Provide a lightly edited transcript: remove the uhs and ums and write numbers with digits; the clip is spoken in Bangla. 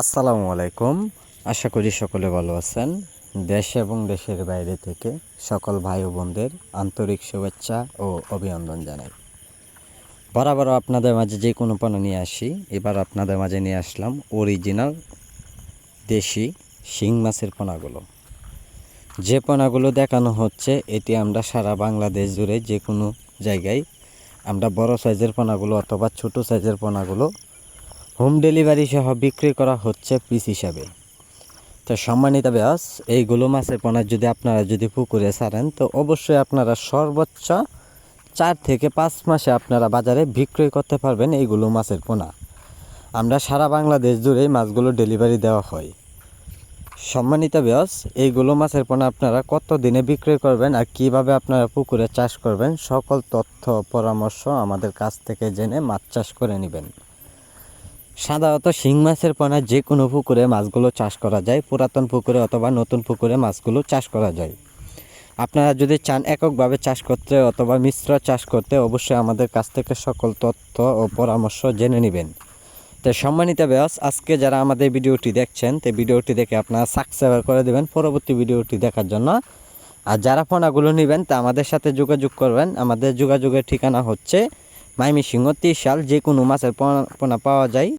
আসসালামু আলাইকুম। আশা করি সকলে ভালো আছেন। দেশ এবং দেশের বাইরে থেকে সকল ভাই ও বোনদের আন্তরিক শুভেচ্ছা ও অভিনন্দন জানাই। বরাবর আপনাদের মাঝে যে কোনো পণ্য নিয়ে আসি, এবার আপনাদের মাঝে নিয়ে আসলাম অরিজিনাল দেশি শিং মাছের পোনাগুলো। যে পোনাগুলো দেখানো হচ্ছে এটি আমরা সারা বাংলাদেশ জুড়ে যে কোনো জায়গায় আমরা বড় সাইজের পোনাগুলো অথবা ছোট সাইজের পোনাগুলো হোম ডেলিভারি সহ বিক্রি করা হচ্ছে পিস হিসাবে। তো সম্মানিত ব্যাস, এইগুলো মাছের পোনা যদি আপনারা পুকুরে ছাড়েন তো অবশ্যই আপনারা সর্বোচ্চ 4 থেকে 5 মাসে আপনারা বাজারে বিক্রয় করতে পারবেন এইগুলো মাছের পোনা। আমরা সারা বাংলাদেশ জুড়েই মাছগুলো ডেলিভারি দেওয়া হয়। সম্মানিত ব্যাস, এইগুলো মাছের পোনা আপনারা কত দিনে বিক্রয় করবেন আর কিভাবে আপনারা পুকুরে চাষ করবেন সকল তথ্য পরামর্শ আমাদের কাছ থেকে জেনে মাছ চাষ করে নেবেন। সাধারণত শিং মাছের পোনা যে কোনো পুকুরে মাছগুলো চাষ করা যায়, পুরাতন পুকুরে অথবা নতুন পুকুরে মাছগুলো চাষ করা যায়। আপনারা যদি চান এককভাবে চাষ করতে অথবা মিশ্র চাষ করতে অবশ্যই আমাদের কাছ থেকে সকল তথ্য ও পরামর্শ জেনে নেবেন। তো সম্মানিত ব্যাস, আজকে যারা আমাদের ভিডিওটি দেখছেন তো ভিডিওটি দেখে আপনারা সাবস্ক্রাইব করে দেবেন পরবর্তী ভিডিওটি দেখার জন্য। আর যারা পোনাগুলো নেবেন তা আমাদের সাথে যোগাযোগ করবেন। আমাদের যোগাযোগের ঠিকানা হচ্ছে ময়মনসিংহ 30 সাল। যে কোনো মাছের পোনা পাওয়া যায়।